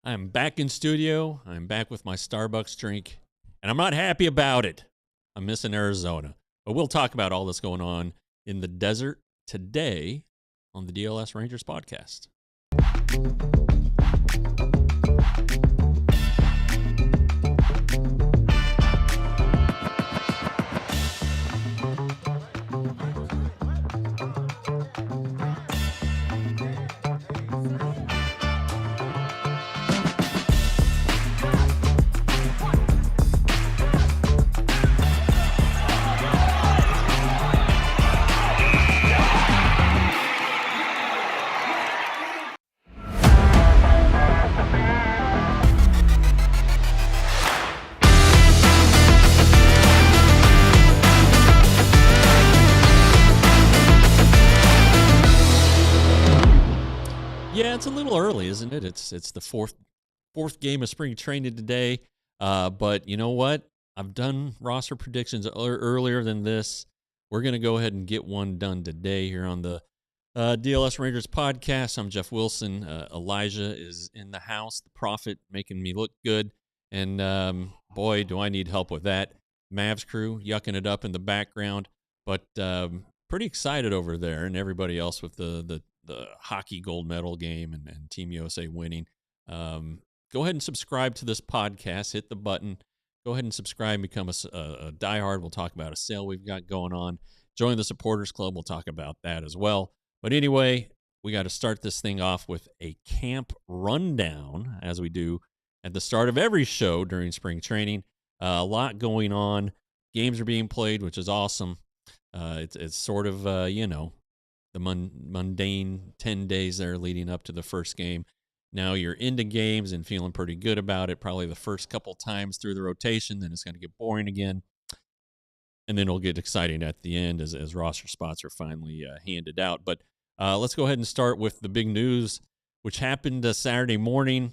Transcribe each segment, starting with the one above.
I'm back in studio. I'm back with my Starbucks drink, and I'm not happy about it. I'm missing Arizona. But we'll talk about all this going on in the desert today on the DLS Rangers podcast. Yeah, it's a little early, isn't it? It's the fourth game of spring training today. But you know what? I've done roster predictions earlier than this. We're going to go ahead and get one done today here on the DLS Rangers podcast. I'm Jeff Wilson. Elijah is in the house, the prophet, making me look good. And boy, do I need help with that. Mavs crew yucking it up in the background. But pretty excited over there, and everybody else with the hockey gold medal game and Team USA winning. Go ahead and subscribe to this podcast. Hit the button. Go ahead and subscribe. Become a diehard. We'll talk about a sale we've got going on. Join the Supporters Club. We'll talk about that as well. But anyway, we got to start this thing off with a camp rundown, as we do at the start of every show during spring training. A lot going on. Games are being played, which is awesome. It's sort of, the mundane 10 days there leading up to the first game. Now you're into games and feeling pretty good about it. Probably the first couple times through the rotation, then it's going to get boring again. And then it'll get exciting at the end as roster spots are finally handed out. But let's go ahead and start with the big news, which happened Saturday morning.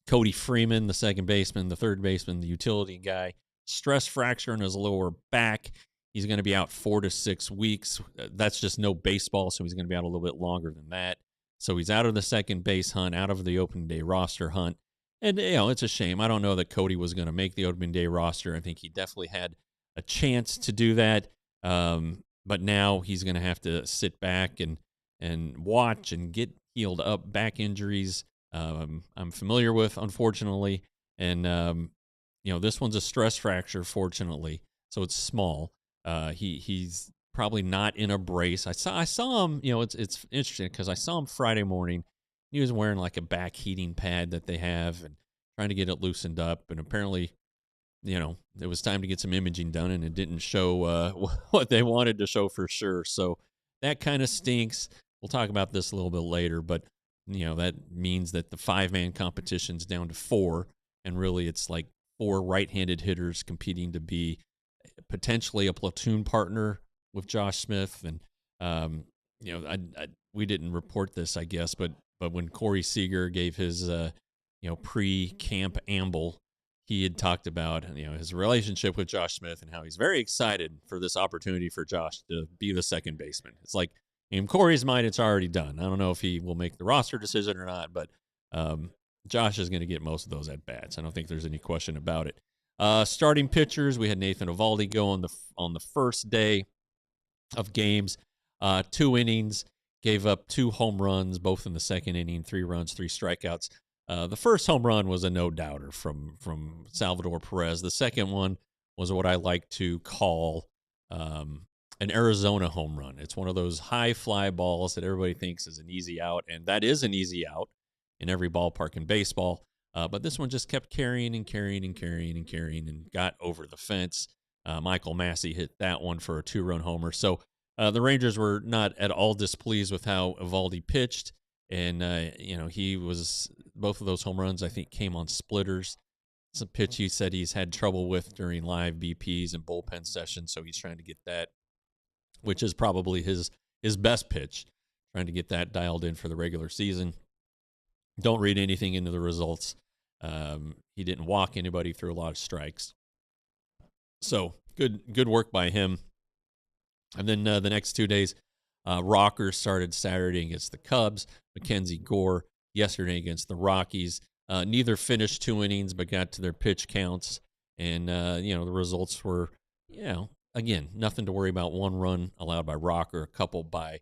Cody Freeman, the second baseman, the third baseman, the utility guy, stress fracture in his lower back. He's going to be out 4 to 6 weeks. That's just no baseball, so he's going to be out a little bit longer than that. So he's out of the second base hunt, out of the opening day roster hunt. And, it's a shame. I don't know that Cody was going to make the opening day roster. I think he definitely had a chance to do that. But now he's going to have to sit back and watch and get healed up. Back injuries I'm familiar with, unfortunately. And, this one's a stress fracture, fortunately. So it's small. He's probably not in a brace. I saw him, it's interesting because I saw him Friday morning. He was wearing like a back heating pad that they have and trying to get it loosened up. And apparently, it was time to get some imaging done and it didn't show what they wanted to show for sure. So that kind of stinks. We'll talk about this a little bit later, but that means that the 5-man competition's down to 4. And really it's like 4 right-handed hitters competing to be potentially a platoon partner with Josh Smith. And, we didn't report this, I guess, but when Corey Seager gave his, pre-camp amble, he had talked about, his relationship with Josh Smith and how he's very excited for this opportunity for Josh to be the second baseman. It's like, in Corey's mind, it's already done. I don't know if he will make the roster decision or not, but Josh is going to get most of those at bats. I don't think there's any question about it. Starting pitchers, we had Nathan Eovaldi go on the first day of games. 2 innings, gave up 2 home runs, both in the second inning, 3 runs, 3 strikeouts. The first home run was a no-doubter from Salvador Perez. The second one was what I like to call an Arizona home run. It's one of those high fly balls that everybody thinks is an easy out, and that is an easy out in every ballpark in baseball. But this one just kept carrying and got over the fence. Michael Massey hit that one for a 2-run homer. So the Rangers were not at all displeased with how Eovaldi pitched. And, he was, both of those home runs, I think, came on splitters. It's a pitch he said he's had trouble with during live BPs and bullpen sessions. So he's trying to get that, which is probably his best pitch, trying to get that dialed in for the regular season. Don't read anything into the results. He didn't walk anybody, threw a lot of strikes. So good work by him. And then the next 2 days, Rockers started Saturday against the Cubs, Mackenzie Gore yesterday against the Rockies. Neither finished 2 innings, but got to their pitch counts. And, the results were, again, nothing to worry about. 1 run allowed by Rocker, a couple by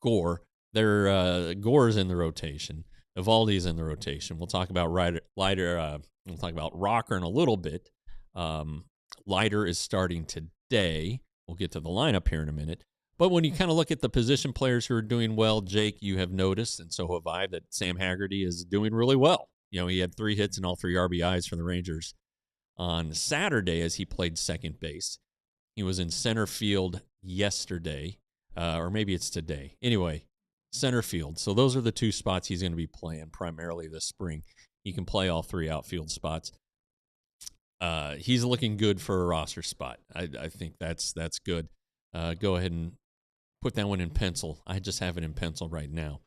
Gore. Gore's in the rotation. Evaldi's in the rotation. We'll talk about we'll talk about Rocker in a little bit. Leiter is starting today. We'll get to the lineup here in a minute. But when you kind of look at the position players who are doing well, Jake, you have noticed, and so have I, that Sam Haggerty is doing really well. He had 3 hits and all 3 RBIs for the Rangers on Saturday as he played second base. He was in center field yesterday, or maybe it's today. Anyway, center field. So those are the 2 spots he's going to be playing primarily this spring. He can play all 3 outfield spots. He's looking good for a roster spot. I think that's good. Go ahead and put that one in pencil. I just have it in pencil right now.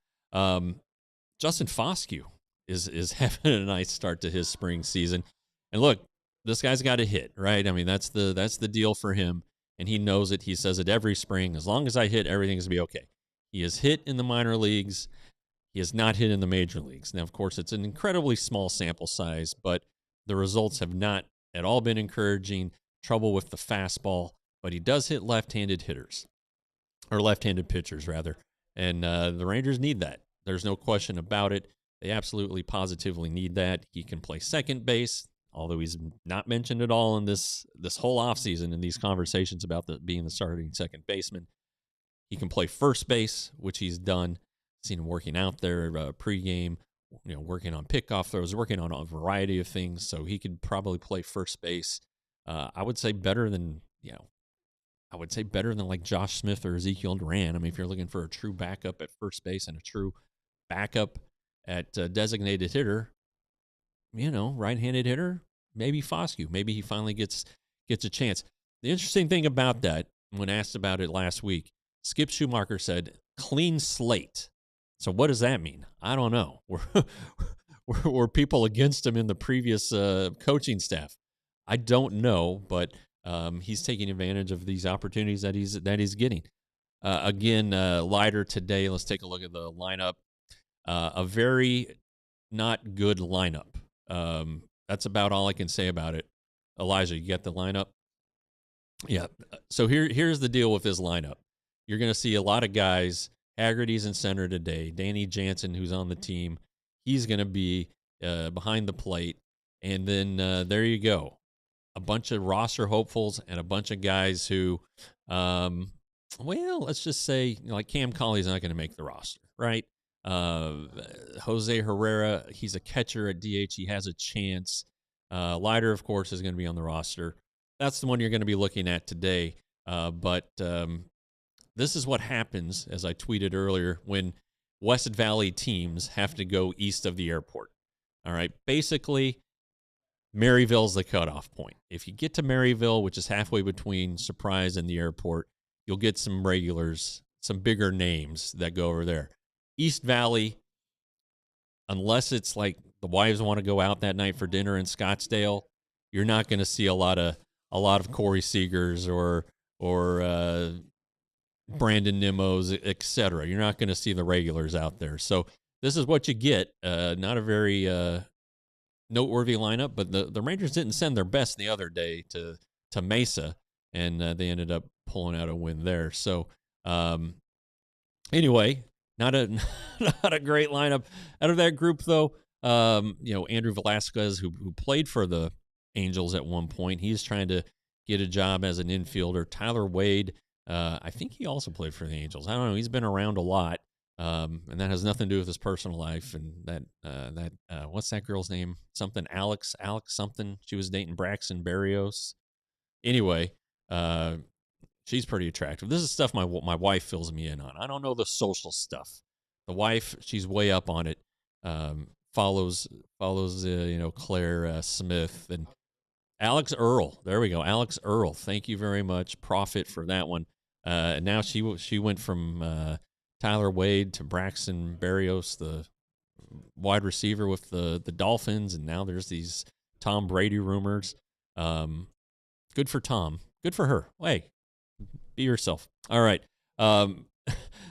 Justin Foscue is having a nice start to his spring season. And look, this guy's got a hit, right? I mean, that's the deal for him, and he knows it. He says it every spring. As long as I hit, everything's going to be okay. He has hit in the minor leagues. He has not hit in the major leagues. Now, of course, it's an incredibly small sample size, but the results have not at all been encouraging. Trouble with the fastball, but he does hit left-handed hitters, or left-handed pitchers, rather. And the Rangers need that. There's no question about it. They absolutely, positively need that. He can play second base, although he's not mentioned at all in this whole offseason in these conversations about being the starting second baseman. He can play first base, which he's done. Seen him working out there pregame, working on pickoff throws, working on a variety of things. So he could probably play first base. I would say better than like Josh Smith or Ezekiel Duran. I mean, if you're looking for a true backup at first base and a true backup at designated hitter, right-handed hitter, maybe Foscue. Maybe he finally gets a chance. The interesting thing about that, when asked about it last week, Skip Schumaker said, clean slate. So what does that mean? I don't know. Were people against him in the previous coaching staff? I don't know, but he's taking advantage of these opportunities that he's getting. Again, Leiter today. Let's take a look at the lineup. A very not good lineup. That's about all I can say about it. Elijah, you got the lineup? Yeah. So here's the deal with this lineup. You're going to see a lot of guys. Haggerty's in center today. Danny Jansen, who's on the team, he's going to be behind the plate. And then there you go. A bunch of roster hopefuls and a bunch of guys who, let's just say, like Cam Colley's not going to make the roster, right? Jose Herrera, he's a catcher at DH. He has a chance. Leiter, of course, is going to be on the roster. That's the one you're going to be looking at today. But this is what happens, as I tweeted earlier, when West Valley teams have to go east of the airport. All right, basically, Maryville's the cutoff point. If you get to Maryville, which is halfway between Surprise and the airport, you'll get some regulars, some bigger names that go over there. East Valley, unless it's like the wives want to go out that night for dinner in Scottsdale, you're not going to see a lot of Corey Seagers or Brandon Nimmo's, etc. You're not going to see the regulars out there. So this is what you get. Not a very noteworthy lineup, but the Rangers didn't send their best the other day to Mesa, and they ended up pulling out a win there. So anyway, not a great lineup out of that group, though. Andrew Velasquez, who played for the Angels at one point, he's trying to get a job as an infielder. Tyler Wade, I think he also played for the Angels. I don't know. He's been around a lot, and that has nothing to do with his personal life. And that what's that girl's name? Something Alex something. She was dating Braxton Berrios. Anyway, she's pretty attractive. This is stuff my wife fills me in on. I don't know the social stuff. The wife, she's way up on it. Follows Claire Smith and Alex Earl. There we go, Alex Earl. Thank you very much, Prophet, for that one. Now she went from Tyler Wade to Braxton Berrios, the wide receiver with the Dolphins, and now there's these Tom Brady rumors. Good for Tom. Good for her. Hey, be yourself. All right.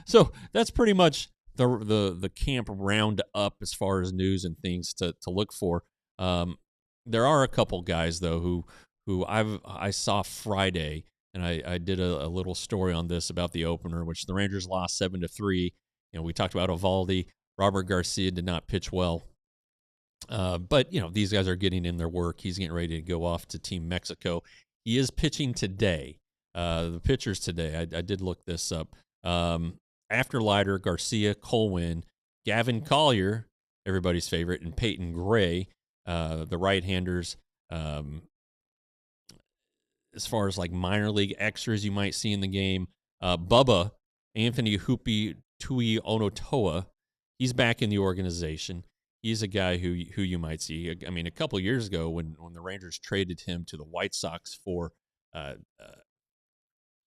So that's pretty much the camp round up as far as news and things to look for. Um, there are a couple guys though who I saw Friday, and I did a little story on this about the opener, which the Rangers lost 7-3. We talked about Eovaldi. Robert Garcia did not pitch well. But these guys are getting in their work. He's getting ready to go off to Team Mexico. He is pitching today. The pitchers today, I did look this up. After Leiter, Garcia, Colwyn, Gavin Collier, everybody's favorite, and Peyton Gray, the right-handers. As far as like minor league extras you might see in the game, Bubba, Anthony Hoopy Tui Onotoa, he's back in the organization. He's a guy who you might see. I mean, a couple years ago when the Rangers traded him to the White Sox for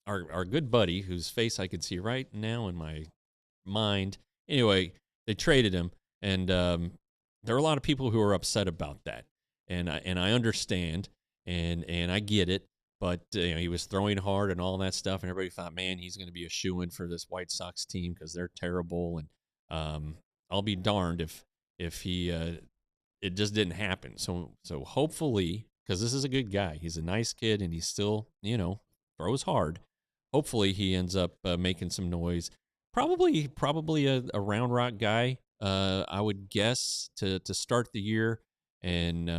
our good buddy, whose face I could see right now in my mind. Anyway, they traded him, and there are a lot of people who are upset about that, and I understand, and I get it. But he was throwing hard and all that stuff, and everybody thought, man, he's going to be a shoo-in for this White Sox team because they're terrible. And I'll be darned if he it just didn't happen. So hopefully, because this is a good guy, he's a nice kid, and he still throws hard. Hopefully, he ends up making some noise. Probably a Round Rock guy, I would guess, to start the year, and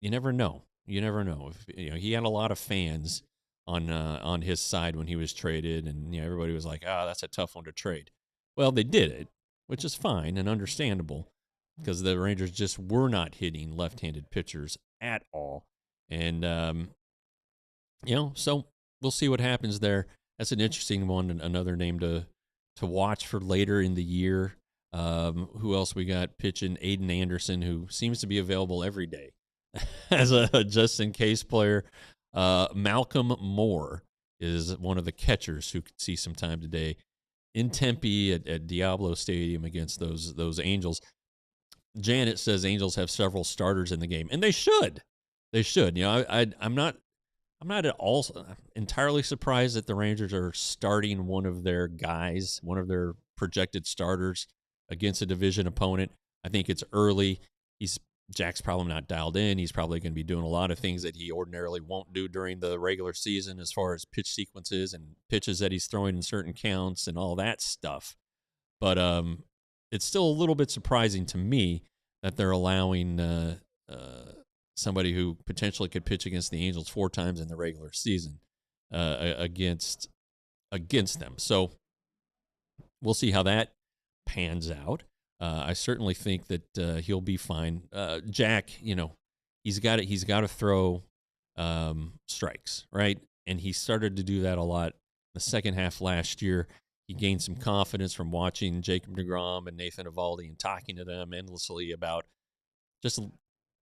you never know. You never know. If he had a lot of fans on his side when he was traded, and everybody was like, that's a tough one to trade. Well, they did it, which is fine and understandable because the Rangers just were not hitting left-handed pitchers at all. And so we'll see what happens there. That's an interesting one, another name to watch for later in the year. Who else we got pitching? Aiden Anderson, who seems to be available every day as a just-in-case player. Malcolm Moore is one of the catchers who could see some time today in Tempe at Diablo Stadium against those Angels. Janet says Angels have several starters in the game, and they should. They should. I'm not at all entirely surprised that the Rangers are starting one of their guys, one of their projected starters against a division opponent. I think it's early. Jack's probably not dialed in. He's probably going to be doing a lot of things that he ordinarily won't do during the regular season as far as pitch sequences and pitches that he's throwing in certain counts and all that stuff. But it's still a little bit surprising to me that they're allowing somebody who potentially could pitch against the Angels 4 times in the regular season against them. So we'll see how that pans out. I certainly think that he'll be fine. Jack, he's got to throw strikes, right? And he started to do that a lot the second half last year. He gained some confidence from watching Jacob deGrom and Nathan Eovaldi and talking to them endlessly about just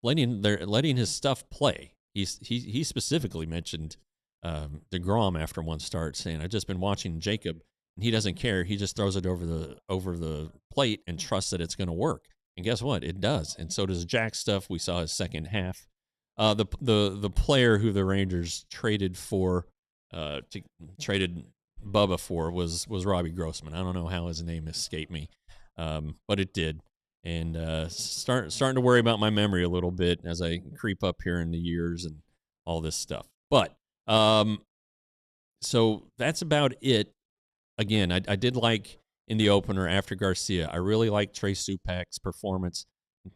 letting his stuff play. He specifically mentioned deGrom after one start, saying, "I've just been watching Jacob, and he doesn't care. He just throws it over the plate and trusts that it's going to work." And guess what? It does. And so does Jack's stuff. We saw his second half. The player who the Rangers traded Bubba for was Robbie Grossman. I don't know how his name escaped me, but it did. And starting to worry about my memory a little bit as I creep up here in the years and all this stuff. But so that's about it. Again, I did like in the opener after Garcia. I really liked Trey Supak's performance.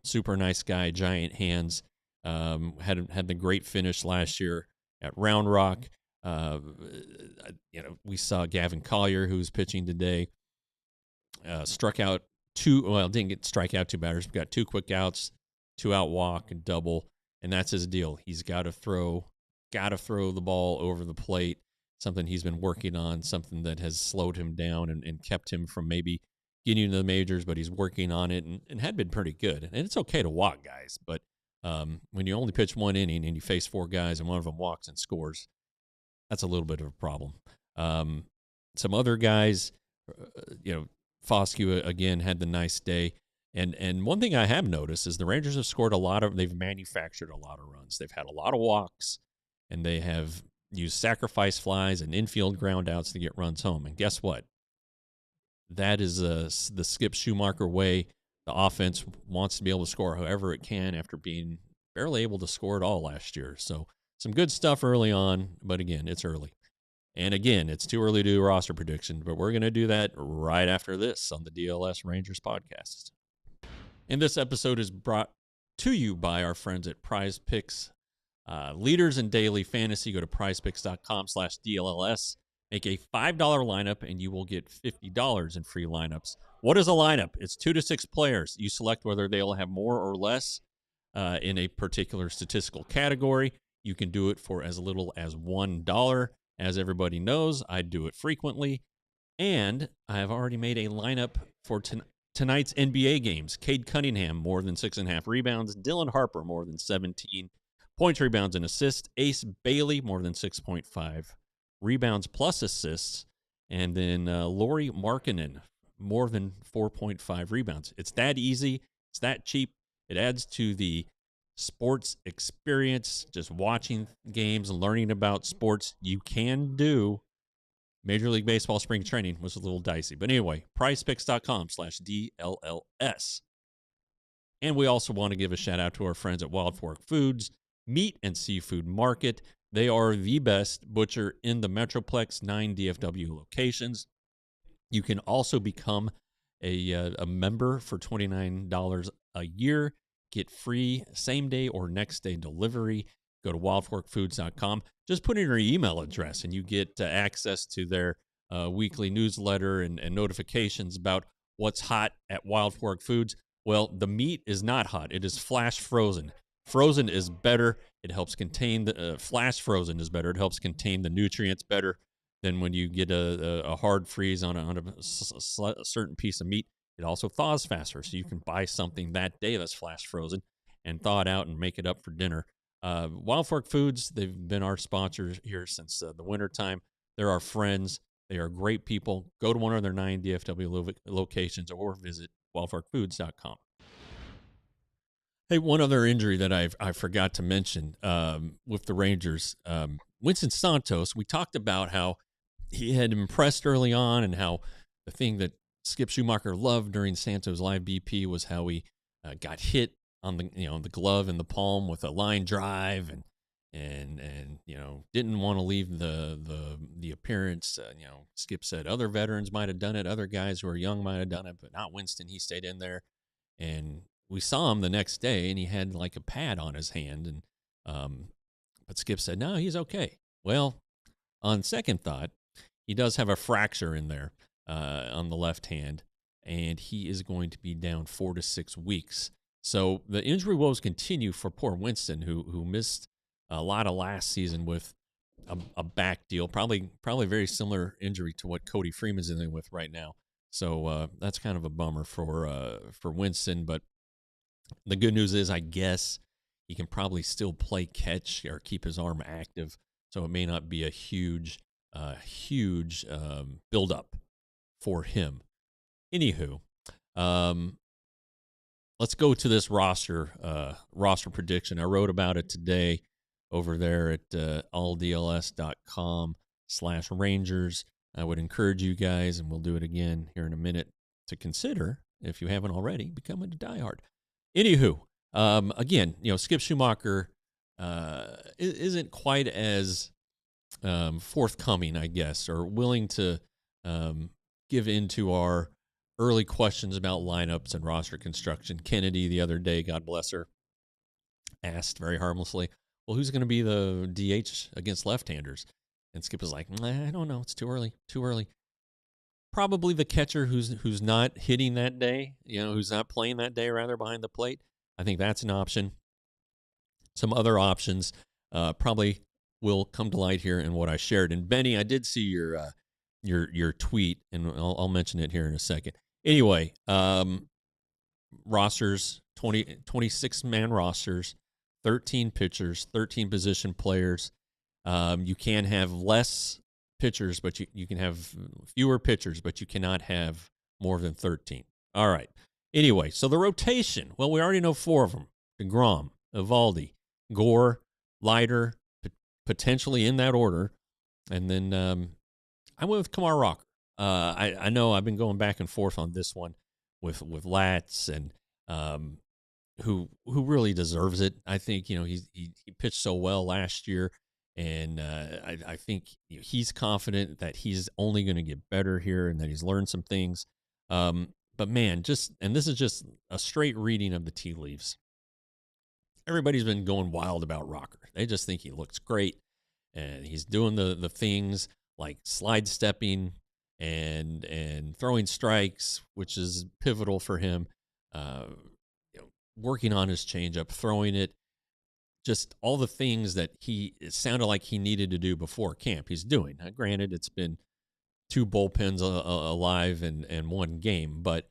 Super nice guy, giant hands. Had the great finish last year at Round Rock. We saw Gavin Collier, who's pitching today, struck out didn't get strike out 2 batters, but got 2 quick outs, 2 out walk, and double, and that's his deal. He's got to throw the ball over the plate, something he's been working on, something that has slowed him down and kept him from maybe getting into the majors, but he's working on it and had been pretty good. And it's okay to walk guys, but when you only pitch 1 inning and you face 4 guys and one of them walks and scores, that's a little bit of a problem. Some other guys, Foscue again had the nice day, and one thing I have noticed is the Rangers have scored they've manufactured a lot of runs. They've had a lot of walks, and they have used sacrifice flies and infield ground outs to get runs home. And guess what? That is the Skip Schumaker way. The offense wants to be able to score however it can after being barely able to score at all last year. So some good stuff early on, but again, it's early. And again, it's too early to do a roster prediction, but we're going to do that right after this on the DLS Rangers podcast. And this episode is brought to you by our friends at Prize Picks. Leaders in daily fantasy, go to prizepicks.com/DLLS. Make a $5 lineup, and you will get $50 in free lineups. What is a lineup? It's 2 to 6 players. You select whether they'll have more or less in a particular statistical category. You can do it for as little as $1. As everybody knows, I do it frequently. And I have already made a lineup for tonight's NBA games. Cade Cunningham, more than 6.5 rebounds. Dylan Harper, more than 17 points, rebounds, and assists. Ace Bailey, more than 6.5 rebounds plus assists. And then Lauri Markkanen, more than 4.5 rebounds. It's that easy. It's that cheap. It adds to the sports experience, just watching games and learning about sports. You can do Major League Baseball spring training was a little dicey. But anyway, prizepicks.com/DLLS. And we also want to give a shout out to our friends at Wild Fork Foods, Meat and Seafood Market. They are the best butcher in the Metroplex, 9 DFW locations. You can also become a member for $29 a year. Get free same-day or next-day delivery. Go to wildforkfoods.com. Just put in your email address, and you get access to their weekly newsletter and notifications about what's hot at Wild Fork Foods. Well, the meat is not hot. It is flash frozen. Frozen is better. It helps contain the flash frozen is better. It helps contain the nutrients better than when you get a hard freeze on a certain piece of meat. It also thaws faster, so you can buy something that day that's flash frozen and thaw it out and make it up for dinner. Wild Fork Foods, they've been our sponsors here since the wintertime. They're our friends. They are great people. Go to one of their 9 DFW locations or visit wildforkfoods.com. Hey, one other injury that I forgot to mention with the Rangers. Winston Santos, we talked about how he had impressed early on and how the thing that Skip Schumaker loved during Santos' live BP was how he got hit on the glove and the palm with a line drive and didn't want to leave the appearance. Skip said other veterans might have done it, other guys who are young might have done it, but not Winston. He stayed in there, and we saw him the next day, and he had like a pad on his hand, and but Skip said no, he's okay. Well, on second thought, he does have a fracture in there on the left hand, and he is going to be down 4 to 6 weeks. So the injury woes continue for poor Winston, who missed a lot of last season with a back deal, probably very similar injury to what Cody Freeman's dealing with right now. So that's kind of a bummer for Winston. But the good news is, I guess he can probably still play catch or keep his arm active. So it may not be a huge buildup for him. Anywho, let's go to this roster prediction. I wrote about it today over there at alldls.com/Rangers. I would encourage you guys, and we'll do it again here in a minute, to consider, if you haven't already, becoming a diehard. Anywho, again, Skip Schumaker isn't quite as forthcoming, I guess, or willing to give into our early questions about lineups and roster construction. Kennedy, the other day, God bless her, asked very harmlessly, well, who's going to be the DH against left-handers? And Skip was like, I don't know. It's too early. Probably the catcher who's not hitting that day, who's not playing that day, rather, behind the plate. I think that's an option. Some other options probably will come to light here in what I shared. And Benny, I did see your tweet, and I'll mention it here in a second. Anyway, rosters, 26-man rosters, 13 pitchers, 13 position players. You can have less pitchers, but you can have fewer pitchers, but you cannot have more than 13. All right. Anyway, so the rotation. Well, we already know 4 of them. DeGrom, Evaldi, Gore, Leiter, potentially in that order. And then I went with Kumar Rocker. I know I've been going back and forth on this one with Latz and who really deserves it. I think he pitched so well last year, and I think he's confident that he's only going to get better here and that he's learned some things. But man, and this is just a straight reading of the tea leaves. Everybody's been going wild about Rocker. They just think he looks great, and he's doing the things like slide stepping and throwing strikes, which is pivotal for him. Uh, Working on his changeup, throwing it, just all the things that it sounded like he needed to do before camp. He's doing. Now, granted, it's been two bullpens alive and one game, but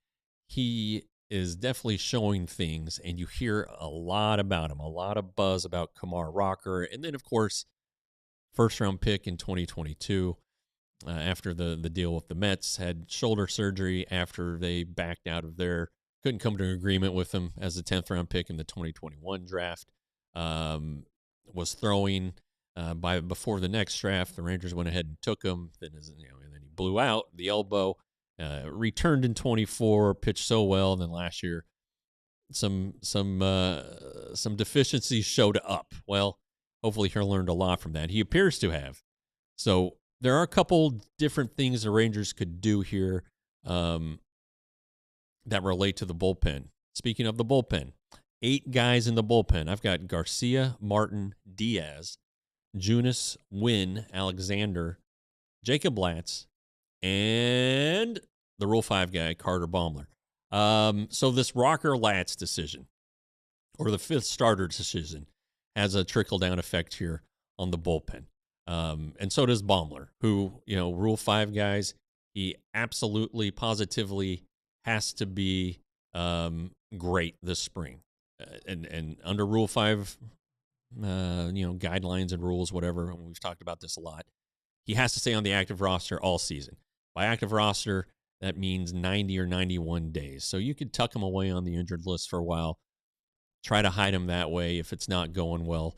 he is definitely showing things, and you hear a lot about him, a lot of buzz about Kumar Rocker, and then of course, first round pick in 2022. After the deal with the Mets, had shoulder surgery after they backed out of couldn't come to an agreement with him as the 10th round pick in the 2021 draft. Was throwing before the next draft. The Rangers went ahead and took him. Then and then he blew out the elbow. Returned in 24, pitched so well. And then last year, some deficiencies showed up. Well, hopefully he learned a lot from that. He appears to have. So there are a couple different things the Rangers could do here that relate to the bullpen. Speaking of the bullpen, 8 guys in the bullpen. I've got Garcia, Martin, Diaz, Junis, Wynn, Alexander, Jacob Latz, and the Rule 5 guy, Carter Baumler. So this Rocker Latz decision, or the 5th starter decision, has a trickle-down effect here on the bullpen. And so does Baumler, who, Rule 5 guys, he absolutely, positively has to be great this spring. And under Rule 5, guidelines and rules, whatever, and we've talked about this a lot, he has to stay on the active roster all season. By active roster, that means 90 or 91 days. So you could tuck him away on the injured list for a while, try to hide him that way if it's not going well.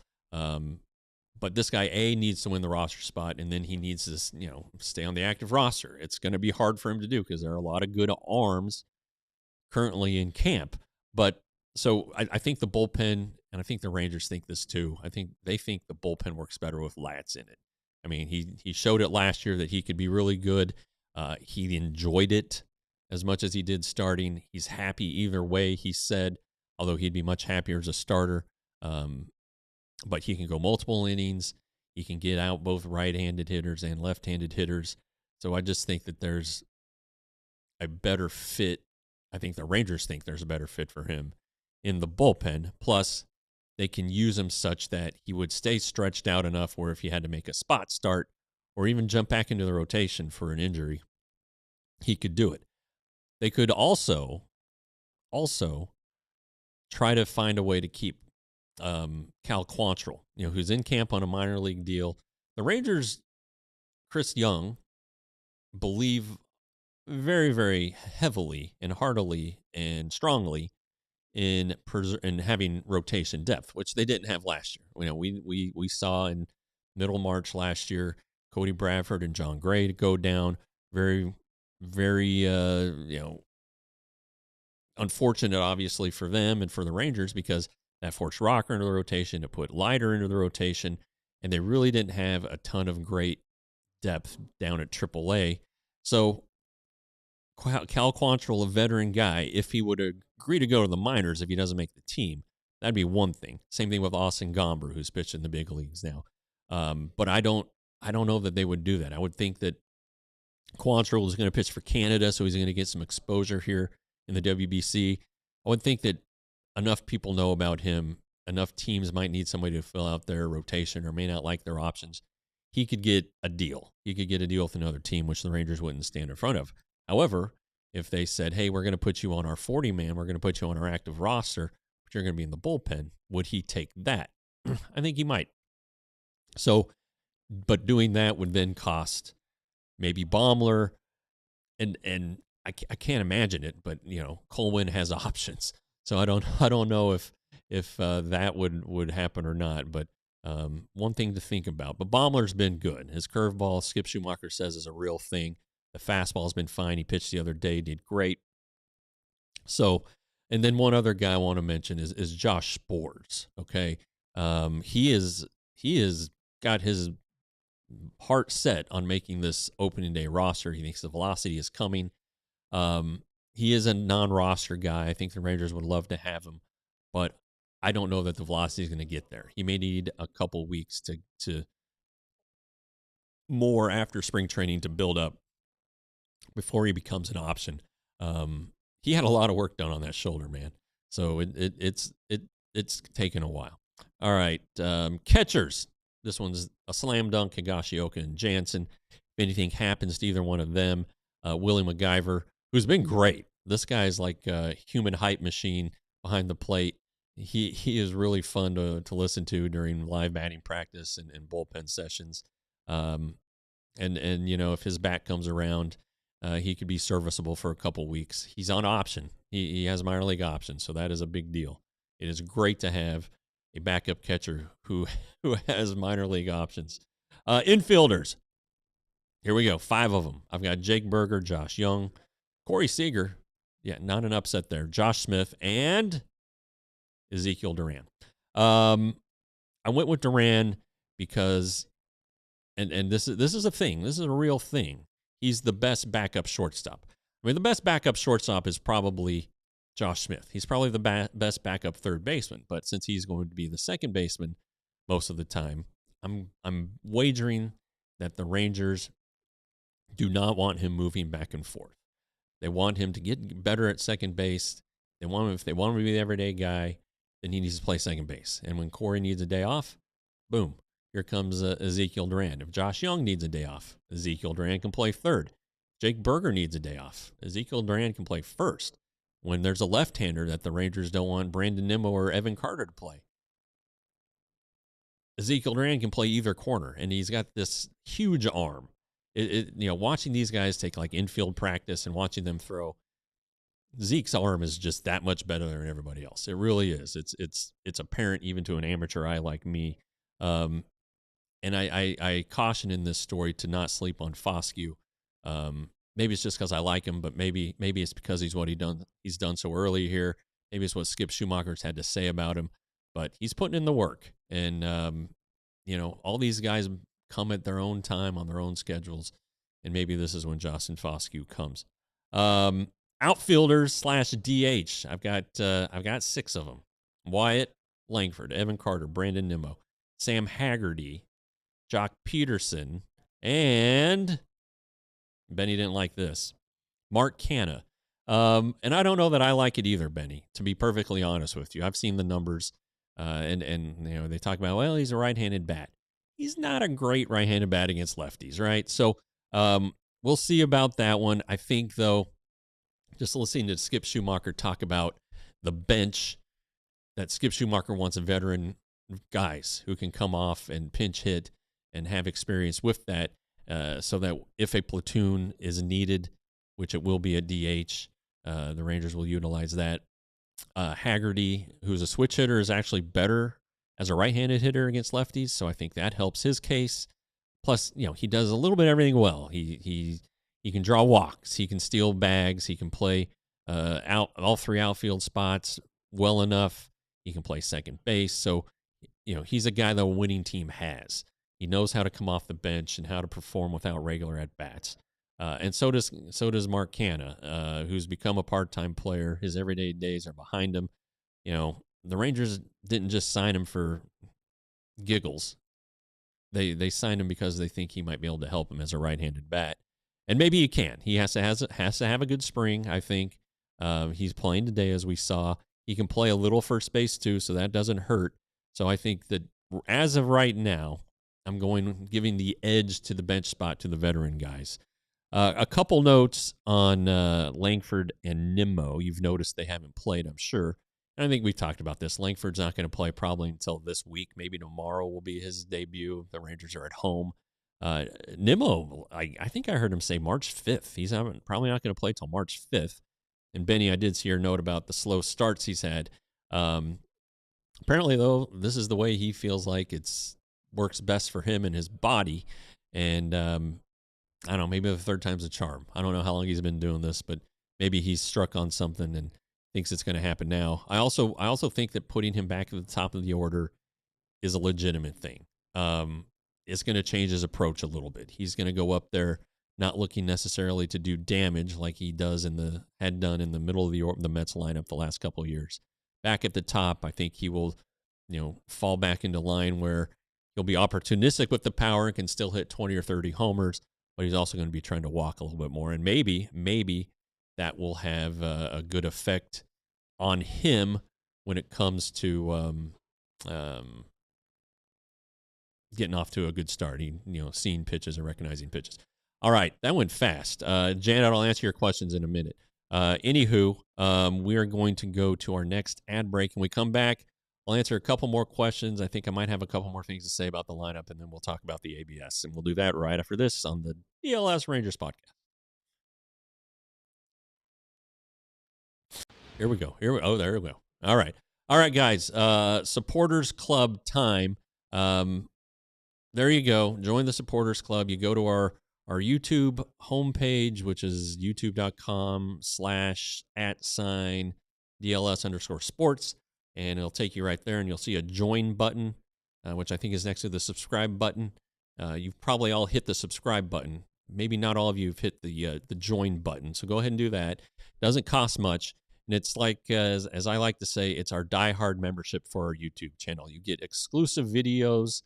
But this guy, needs to win the roster spot, and then he needs to, stay on the active roster. It's going to be hard for him to do because there are a lot of good arms currently in camp. But so I think the bullpen, and I think the Rangers think this too, I think they think the bullpen works better with Latz in it. I mean, he showed it last year that he could be really good. He enjoyed it as much as he did starting. He's happy either way, he said, although he'd be much happier as a starter. But he can go multiple innings. He can get out both right-handed hitters and left-handed hitters. So I just think that there's a better fit. I think the Rangers think there's a better fit for him in the bullpen. Plus, they can use him such that he would stay stretched out enough where if he had to make a spot start or even jump back into the rotation for an injury, he could do it. They could also try to find a way to keep Cal Quantrill, who's in camp on a minor league deal. The Rangers, Chris Young, believe very, very heavily and heartily and strongly in having rotation depth, which they didn't have last year. We saw in middle March last year, Cody Bradford and John Gray to go down. Very, very, unfortunate, obviously, for them and for the Rangers because that forced Rocker into the rotation, to put Leiter into the rotation, and they really didn't have a ton of great depth down at AAA. So Cal Quantrill, a veteran guy, if he would agree to go to the minors if he doesn't make the team, that'd be one thing. Same thing with Austin Gomber, who's pitched in the big leagues now. But I don't know that they would do that. I would think that Quantrill is going to pitch for Canada, so he's going to get some exposure here in the WBC. I would think that enough people know about him, enough teams might need somebody to fill out their rotation or may not like their options. He could get a deal. He could get a deal with another team, which the Rangers wouldn't stand in front of. However, if they said, hey, we're going to put you on our 40-man, we're going to put you on our active roster, but you're going to be in the bullpen, would he take that? I think he might. So, but doing that would then cost maybe Baumler, and I can't imagine it, but Colwyn has options. So I don't know if that would happen or not, but one thing to think about. But Baumler's been good. His curveball, Skip Schumaker says, is a real thing. The fastball's been fine. He pitched the other day, did great. So, and then one other guy I want to mention is Josh Sports. Okay, he is got his heart set on making this opening day roster. He thinks the velocity is coming. He is a non-roster guy. I think the Rangers would love to have him, but I don't know that the velocity is going to get there. He may need a couple weeks to more after spring training to build up before he becomes an option. He had a lot of work done on that shoulder, man. So it's taken a while. All right, catchers. This one's a slam dunk. Higashioka and Jansen. If anything happens to either one of them, Willie MacGyver, who's been great. This guy's like a human hype machine behind the plate. He is really fun to listen to during live batting practice and bullpen sessions. And you know, if his bat comes around, he could be serviceable for a couple weeks. He's on option. He has minor league option, so that is a big deal. It is great to have a backup catcher who has minor league options. Infielders. Here we go. 5 of them. I've got Jake Berger, Josh Young, Corey Seager. Yeah, not an upset there. Josh Smith and Ezekiel Duran. I went with Duran because, and this is a thing. This is a real thing. He's the best backup shortstop. I mean, the best backup shortstop is probably Josh Smith. He's probably the best backup third baseman. But since he's going to be the second baseman most of the time, I'm wagering that the Rangers do not want him moving back and forth. They want him to get better at second base. If they want him to be the everyday guy, then he needs to play second base. And when Corey needs a day off, boom, here comes Ezekiel Duran. If Josh Young needs a day off, Ezekiel Duran can play third. Jake Berger needs a day off. Ezekiel Duran can play first. When there's a left-hander that the Rangers don't want Brandon Nimmo or Evan Carter to play, Ezekiel Duran can play either corner, and he's got this huge arm. Watching these guys take like infield practice and watching them throw, Zeke's arm is just that much better than everybody else. It really is. It's apparent even to an amateur eye like me. And I caution in this story to not sleep on Foscue. Maybe it's just because I like him, but maybe it's because he's done so early here. Maybe it's what Skip Schumaker's had to say about him. But he's putting in the work, and all these guys come at their own time on their own schedules, and maybe this is when Justin Foscue comes. Outfielders / DH. I've got 6 of them: Wyatt Langford, Evan Carter, Brandon Nimmo, Sam Haggerty, Jock Peterson, and Benny didn't like this, Mark Canha. And I don't know that I like it either, Benny, to be perfectly honest with you. I've seen the numbers, and they talk about, well, he's a right-handed bat. He's not a great right-handed bat against lefties, right? So we'll see about that one. I think, though, just listening to Skip Schumaker talk about the bench, that Skip Schumaker wants a veteran guys who can come off and pinch hit and have experience with that, so that if a platoon is needed, which it will be a DH, the Rangers will utilize that. Haggerty, who's a switch hitter, is actually better as a right-handed hitter against lefties, so I think that helps his case. Plus, he does a little bit of everything well. He can draw walks, he can steal bags, he can play out all 3 outfield spots well enough. He can play second base, so he's a guy that a winning team has. He knows how to come off the bench and how to perform without regular at bats. And so does Mark Canha, who's become a part-time player. His everyday days are behind him. The Rangers didn't just sign him for giggles. They signed him because they think he might be able to help him as a right-handed bat, and maybe he can. He has to have a good spring, I think. He's playing today, as we saw. He can play a little first base too, so that doesn't hurt. So I think that as of right now, I'm giving the edge to the bench spot to the veteran guys. A couple notes on Langford and Nimmo. You've noticed they haven't played, I'm sure. And I think we've talked about this. Langford's not going to play probably until this week. Maybe tomorrow will be his debut. The Rangers are at home. Nimmo, I think I heard him say March 5th. He's probably not going to play till March 5th. And Benny, I did see your note about the slow starts he's had. Apparently, though, this is the way he feels like works best for him and his body. And I don't know, maybe the third time's a charm. I don't know how long he's been doing this, but maybe he's struck on something and thinks it's going to happen now. I also think that putting him back at the top of the order is a legitimate thing. It's going to change his approach a little bit. He's going to go up there not looking necessarily to do damage like he had done in the middle of the Mets lineup the last couple of years. Back at the top, I think he will, fall back into line where he'll be opportunistic with the power and can still hit 20 or 30 homers, but he's also going to be trying to walk a little bit more. And maybe that will have a good effect on him when it comes to getting off to a good start. Seeing pitches and recognizing pitches. All right, that went fast. Janet, I'll answer your questions in a minute. Anywho, we are going to go to our next ad break. When we come back, I'll answer a couple more questions. I think I might have a couple more things to say about the lineup, and then we'll talk about the ABS. And we'll do that right after this on the DLS Rangers podcast. Here we go. There we go. All right, guys. Supporters Club time. There you go. Join the Supporters Club. You go to our YouTube homepage, which is youtube.com/@DLS_sports. And it'll take you right there, and you'll see a join button, which I think is next to the subscribe button. You've probably all hit the subscribe button. Maybe not all of you have hit the join button. So go ahead and do that. It doesn't cost much. And it's like, as I like to say, it's our diehard membership for our YouTube channel. You get exclusive videos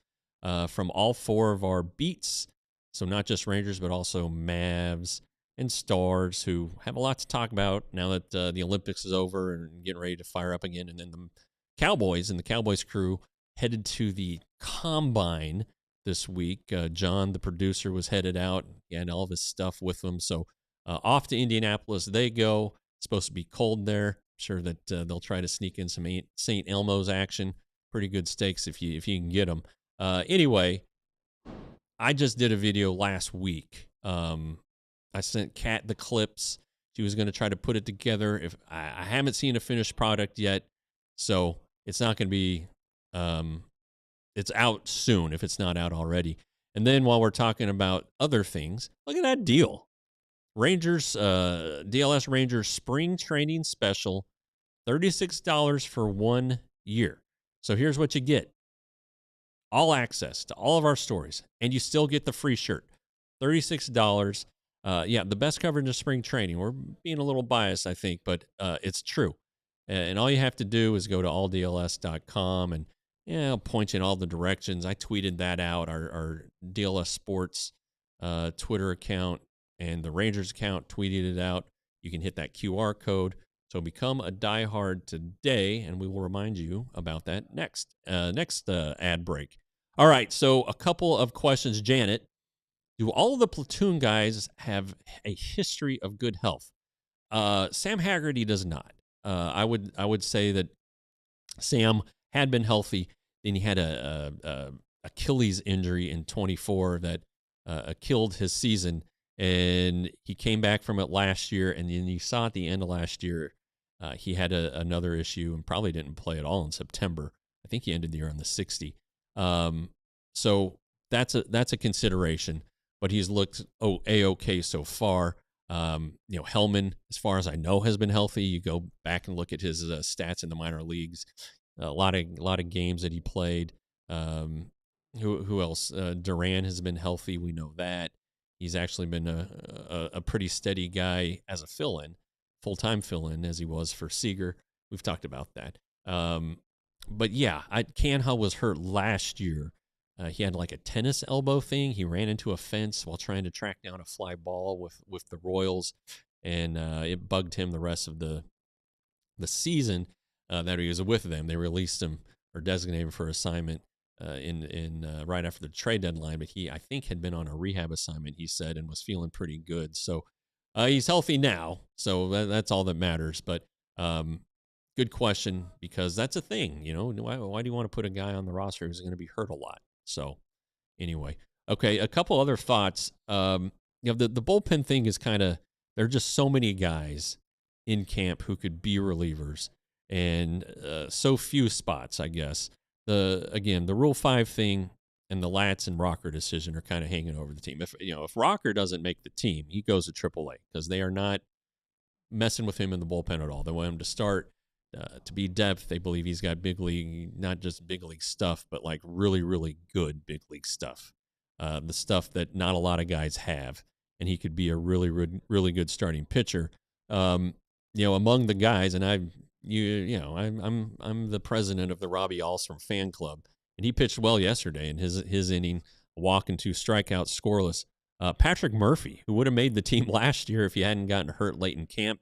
from all four of our beats. So not just Rangers, but also Mavs and Stars, who have a lot to talk about now that the Olympics is over and getting ready to fire up again. And then the Cowboys and the Cowboys crew headed to the Combine this week. John, the producer, was headed out. He had all of his stuff with him. So off to Indianapolis they go. It's supposed to be cold there. I'm sure that they'll try to sneak in some St. Elmo's action. Pretty good steaks if you can get them. Anyway, I just did a video last week. I sent Kat the clips. She was going to try to put it together. If I haven't seen a finished product yet, so it's not going to be. It's out soon if it's not out already. And then while we're talking about other things, look at that deal. Rangers, DLS Rangers Spring Training Special, $36 for 1 year. So here's what you get. All access to all of our stories, and you still get the free shirt. $36. The best coverage of spring training. We're being a little biased, I think, but it's true. And all you have to do is go to alldls.com and I'll point you in all the directions. I tweeted that out, our DLS Sports Twitter account and the Rangers account tweeted it out. You can hit that QR code. So become a diehard today, and we will remind you about that next ad break. All right, so a couple of questions. Janet, do all of the platoon guys have a history of good health? Sam Haggerty does not. I would say that Sam had been healthy. Then he had a Achilles injury in 24 that killed his season, and he came back from it last year. And then you saw at the end of last year, he had another issue and probably didn't play at all in September. I think he ended the year on the 60. So that's a consideration. But he's looked A-OK so far. Hellman, as far as I know, has been healthy. You go back and look at his stats in the minor leagues. A lot of games that he played. Who else? Duran has been healthy. We know that. He's actually been a pretty steady guy as a fill-in, full-time fill-in, as he was for Seager. We've talked about that. But yeah, Canha was hurt last year. He had like a tennis elbow thing. He ran into a fence while trying to track down a fly ball with the Royals, and it bugged him the rest of the season that he was with them. They released him or designated him for assignment in right after the trade deadline, but he, I think, had been on a rehab assignment, he said, and was feeling pretty good. So he's healthy now, so that's all that matters. But good question, because that's a thing. Why do you want to put a guy on the roster who's going to be hurt a lot? So anyway, okay, a couple other thoughts. The bullpen thing is kind of, there are just so many guys in camp who could be relievers, and so few spots, I guess. The Rule 5 thing and the Latz and Rocker decision are kind of hanging over the team. If Rocker doesn't make the team, he goes to AAA because they are not messing with him in the bullpen at all. They want him to start to be depth. They believe he's got big league, not just big league stuff, but like really, really good big league stuff. The stuff that not a lot of guys have, and he could be a really, really, really good starting pitcher. Among the guys, and I'm the president of the Robbie Alstrom fan club, and he pitched well yesterday in his inning, a walk and 2 strikeouts, scoreless. Patrick Murphy, who would have made the team last year if he hadn't gotten hurt late in camp,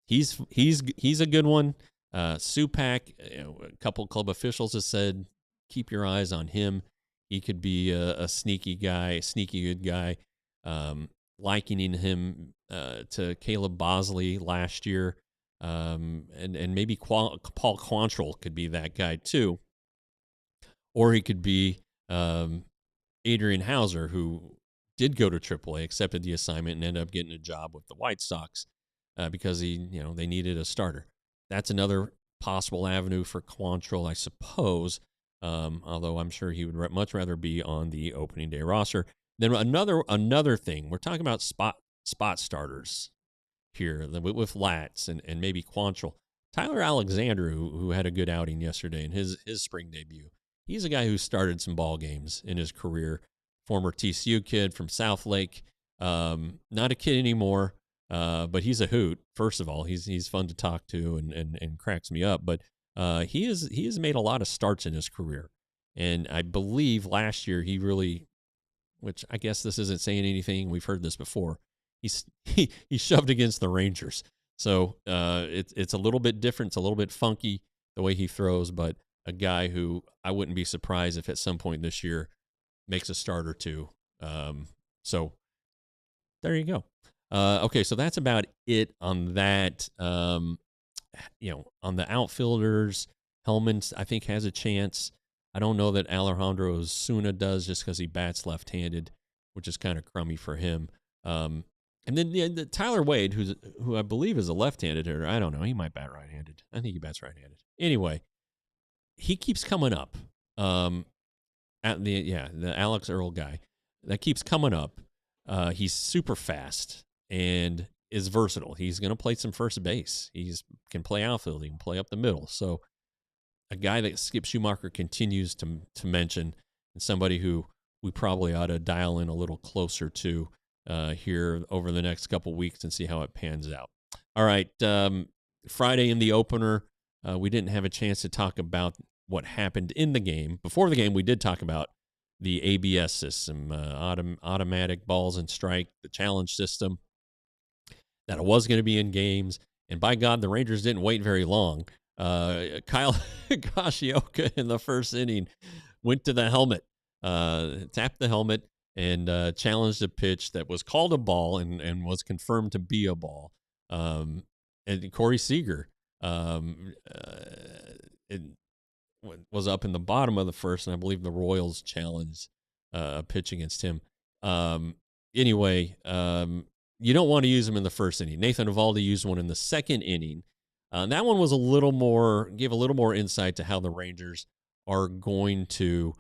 he's a good one. Supak, a couple club officials have said keep your eyes on him. He could be a sneaky good guy. Likening him to Caleb Bosley last year, and maybe Paul Quantrill could be that guy too, or he could be Adrian Hauser, who did go to AAA, accepted the assignment, and ended up getting a job with the White Sox because they needed a starter. That's another possible avenue for Quantrill, I suppose. Although I'm sure he would much rather be on the opening day roster. Then another thing, we're talking about spot starters here with Latz and maybe Quantrill. Tyler Alexander, who had a good outing yesterday in his spring debut, he's a guy who started some ball games in his career. Former TCU kid from Southlake, not a kid anymore, but he's a hoot. First of all, he's fun to talk to and cracks me up. But he has made a lot of starts in his career, and I believe last year he really, which I guess this isn't saying anything. We've heard this before. He shoved against the Rangers, so it's a little bit different. It's a little bit funky the way he throws, but a guy who I wouldn't be surprised if at some point this year makes a start or two. So there you go. Okay, so that's about it on that. On the outfielders, Hellman, I think, has a chance. I don't know that Alejandro Osuna does just because he bats left-handed, which is kind of crummy for him. And then the Tyler Wade, who I believe is a left-handed hitter. I don't know. He might bat right-handed. I think he bats right-handed. Anyway, he keeps coming up. The Alex Earl guy that keeps coming up. He's super fast and is versatile. He's going to play some first base. He can play outfield. He can play up the middle. So a guy that Skip Schumaker continues to mention, and somebody who we probably ought to dial in a little closer to here over the next couple weeks and see how it pans out. All right, Friday in the opener, we didn't have a chance to talk about what happened in the game. Before the game, we did talk about the ABS system, automatic balls and strike, the challenge system, that it was going to be in games. And by God, the Rangers didn't wait very long. Kyle Higashioka in the first inning went to the helmet, tapped the helmet, and challenged a pitch that was called a ball and was confirmed to be a ball. And Corey Seager was up in the bottom of the first, and I believe the Royals challenged a pitch against him. Anyway, you don't want to use him in the first inning. Nathan Eovaldi used one in the second inning. That one was gave a little more insight to how the Rangers are going to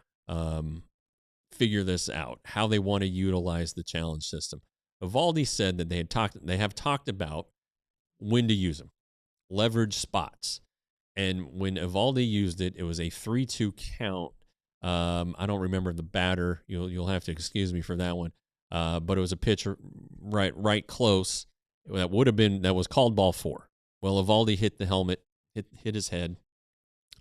figure this out, how they want to utilize the challenge system. Eovaldi said that they have talked about when to use them, leverage spots. And when Eovaldi used it, it was a 3-2 count. I don't remember the batter. You'll have to excuse me for that one. But it was a pitch right close. That was called ball 4. Well, Eovaldi hit the helmet, hit his head.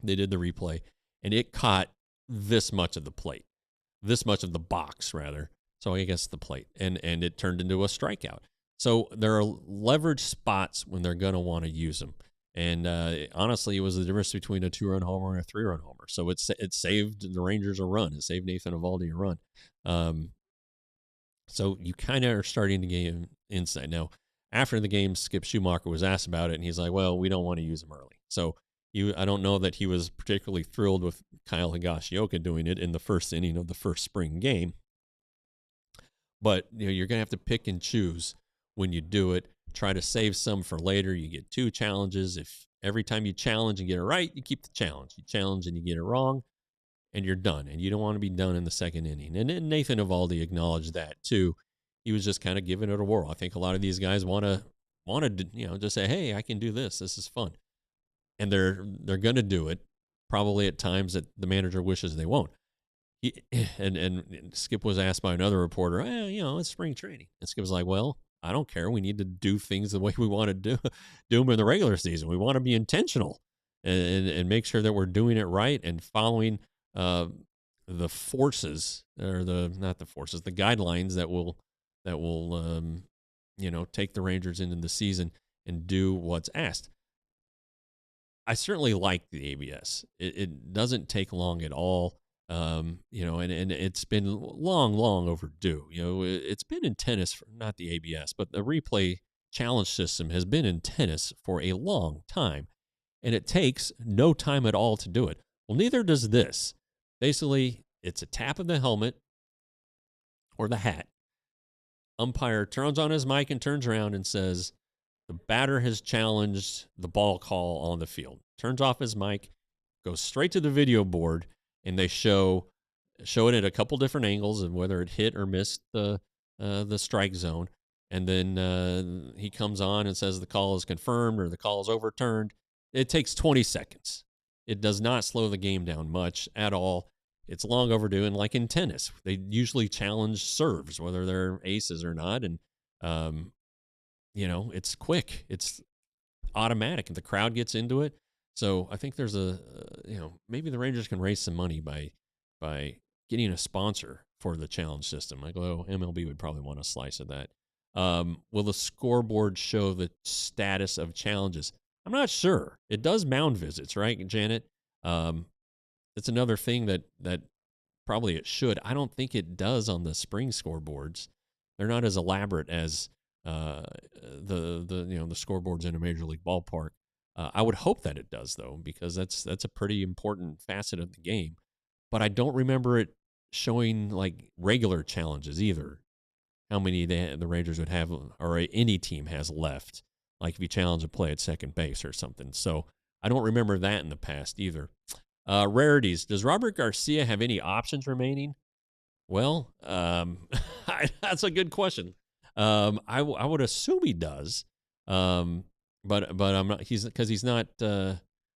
They did the replay, and it caught this much of the box rather. So I guess the plate, and it turned into a strikeout. So there are leverage spots when they're going to want to use them. And honestly, it was the difference between a 2-run homer and a 3-run homer. So it saved the Rangers a run. It saved Nathan Eovaldi a run. So you kind of are starting to gain insight. Now, after the game, Skip Schumaker was asked about it, and he's like, well, we don't want to use him early. So I don't know that he was particularly thrilled with Kyle Higashioka doing it in the first inning of the first spring game. But you're going to have to pick and choose when you do it. Try to save some for later. You get 2 challenges. If every time you challenge and get it right, you keep the challenge. You challenge and you get it wrong, and you're done, and you don't want to be done in the second inning. And Nathan Eovaldi acknowledged that too. He was just kind of giving it a whirl. I think a lot of these guys want to just say, hey, I can do this. This is fun, and they're going to do it probably at times that the manager wishes they won't. And Skip was asked by another reporter, it's spring training. And Skip was like, well, I don't care. We need to do things the way we want to do them in the regular season. We want to be intentional and make sure that we're doing it right and following the forces, or the guidelines that will take the Rangers into the season and do what's asked. I certainly like the ABS. It doesn't take long at all. And it's been long overdue. It's been in tennis, not the ABS, but the replay challenge system has been in tennis for a long time, and it takes no time at all to do it. Well, neither does this. Basically, it's a tap of the helmet or the hat. Umpire turns on his mic and turns around and says, the batter has challenged the ball call on the field. Turns off his mic, goes straight to the video board, and they show it at a couple different angles of whether it hit or missed the strike zone. And then he comes on and says the call is confirmed or the call is overturned. It takes 20 seconds. It does not slow the game down much at all. It's long overdue. And like in tennis, they usually challenge serves, whether they're aces or not. And, it's quick. It's automatic. And the crowd gets into it. So I think there's maybe the Rangers can raise some money by getting a sponsor for the challenge system. MLB would probably want a slice of that. Will the scoreboard show the status of challenges? I'm not sure. It does mound visits, right, Janet? It's another thing that probably it should. I don't think it does on the spring scoreboards. They're not as elaborate as the scoreboards in a major league ballpark. I would hope that it does, though, because that's a pretty important facet of the game. But I don't remember it showing like regular challenges either. How many the Rangers would have, or any team has left, like if you challenge a play at second base or something. So I don't remember that in the past either. Rarities. Does Robert Garcia have any options remaining? Well, that's a good question. I would assume he does. But I'm not. He's not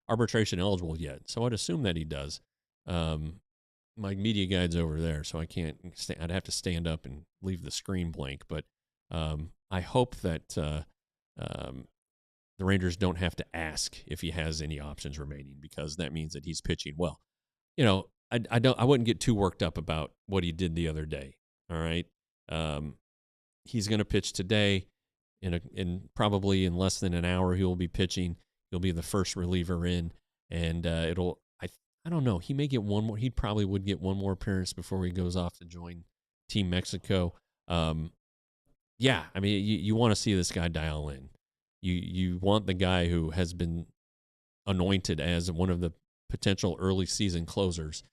arbitration eligible yet, so I'd assume that he does. My media guide's over there, so I can't. I'd have to stand up and leave the screen blank. But I hope that the Rangers don't have to ask if he has any options remaining, because that means that he's pitching well. I wouldn't get too worked up about what he did the other day. All right, he's going to pitch today. In probably in less than an hour, he will be pitching. He'll be the first reliever in, and I don't know. He may get one more. He probably would get one more appearance before he goes off to join Team Mexico. Yeah, I mean, you want to see this guy dial in. You want the guy who has been anointed as one of the potential early season closers.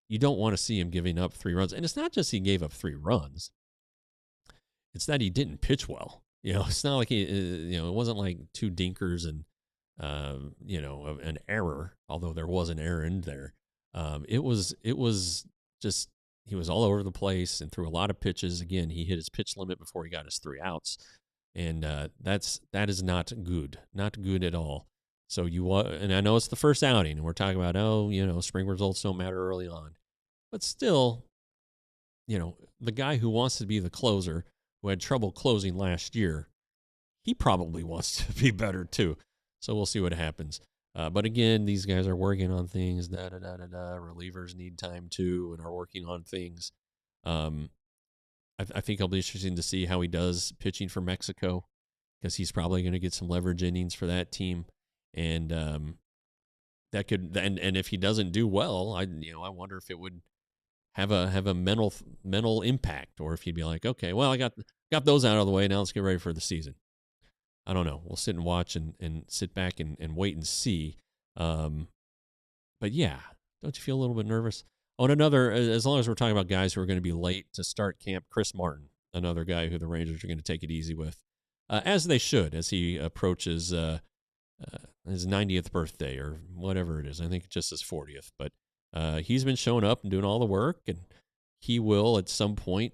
You don't want to see him giving up 3 runs, and it's not just he gave up 3 runs. It's that he didn't pitch well. It's not like it wasn't like 2 dinkers and, an error, although there was an error in there. It was just, he was all over the place and threw a lot of pitches. Again, he hit his pitch limit before he got his 3 outs. And that is not good at all. So and I know it's the first outing and we're talking about, spring results don't matter early on, but still, the guy who wants to be the closer, who had trouble closing last year, he probably wants to be better too. So we'll see what happens. But again, these guys are working on things. Relievers need time too and are working on things. I think it'll be interesting to see how he does pitching for Mexico, because he's probably going to get some leverage innings for that team. And that could, and if he doesn't do well, I wonder if it would have a mental impact, or if he'd be like, okay, well, I got those out of the way. Now let's get ready for the season. I don't know. We'll sit and watch and sit back and wait and see. But yeah, don't you feel a little bit nervous? Oh, and another, as long as we're talking about guys who are going to be late to start camp, Chris Martin, another guy who the Rangers are going to take it easy with, as they should, as he approaches his 90th birthday or whatever it is. I think just his 40th, but He's been showing up and doing all the work, and he will at some point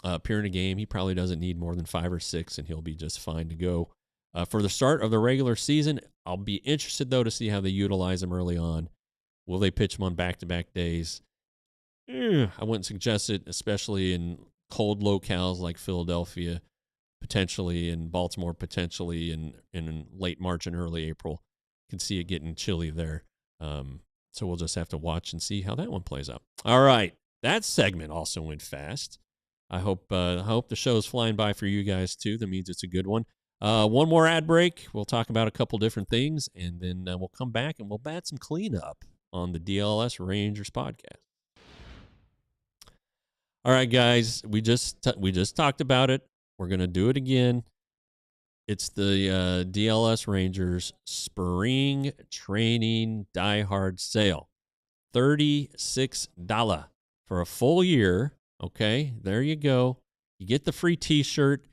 appear in a game. He probably doesn't need more than 5 or 6, and he'll be just fine to go. For the start of the regular season, I'll be interested, though, to see how they utilize him early on. Will they pitch him on back-to-back days? I wouldn't suggest it, especially in cold locales like Philadelphia, potentially, and Baltimore, potentially, in late March and early April. Can see it getting chilly there. So we'll just have to watch and see how that one plays out. All right. That segment also went fast. I hope the show's flying by for you guys, too. That means it's a good one. One more ad break. We'll talk about a couple different things, and then we'll come back and we'll bat some cleanup on the DLLS Rangers podcast. All right, guys, we just talked about it. We're going to do it again. It's the DLS Rangers Spring Training Die Hard Sale. $36 for a full year. Okay, there you go. You get the free T-shirt.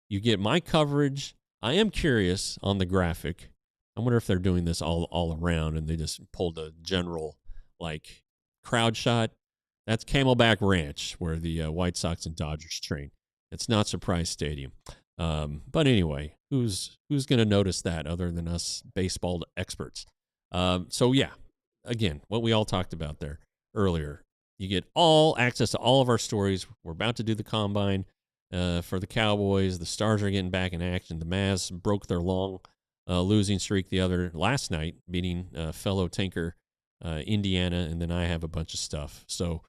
You get my coverage. I am curious on the graphic. I wonder if they're doing this all around and they just pulled a general, like, crowd shot. That's Camelback Ranch, where the White Sox and Dodgers train. It's not Surprise Stadium. But anyway, who's going to notice that other than us baseball experts? So, yeah, again, what we all talked about there earlier. You get all access to all of our stories. We're about to do the combine for the Cowboys. The Stars are getting back in action. The Mavs broke their long losing streak last night, beating fellow Tinker Indiana, and then I have a bunch of stuff. So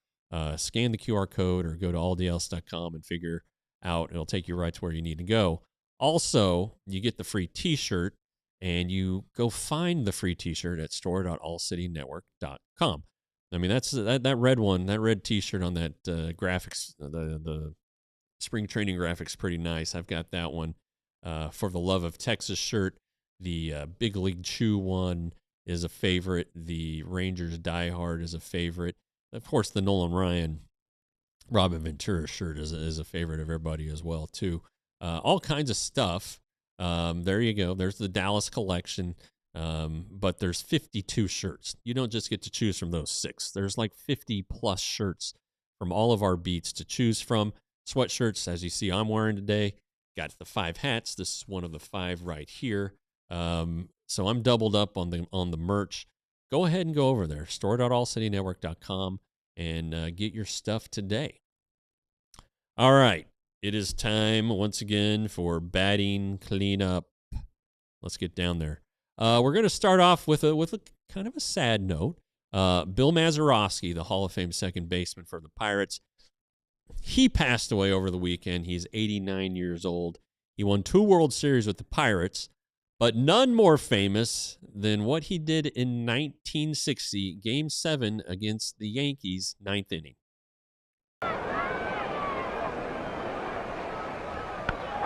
scan the QR code or go to alldls.com and figure out. It'll take you right to where you need to go. Also, you get the free T-shirt, and you go find the free T-shirt at store.allcitynetwork.com. I mean, that's that red one, that red T-shirt on that graphics, the spring training graphics, pretty nice. I've got that one. For the Love of Texas shirt, the Big League Chew one is a favorite. The Rangers Die Hard is a favorite. Of course, the Nolan Ryan, Robin Ventura shirt is a favorite of everybody as well, too. All kinds of stuff. There you go. There's the Dallas collection. But there's 52 shirts. You don't just get to choose from those 6. There's like 50 plus shirts from all of our beats to choose from. Sweatshirts, as you see I'm wearing today. Got the 5 hats. This is one of the 5 right here. So I'm doubled up on the merch. Go ahead and go over there, store.allcitynetwork.com, and get your stuff today. All right. It is time once again for batting cleanup. Let's get down there. We're going to start off with a kind of a sad note. Bill Mazeroski, the Hall of Fame second baseman for the Pirates, he passed away over the weekend. He's 89 years old. He won 2 World Series with the Pirates, but none more famous than what he did in 1960, Game 7 against the Yankees, 9th inning.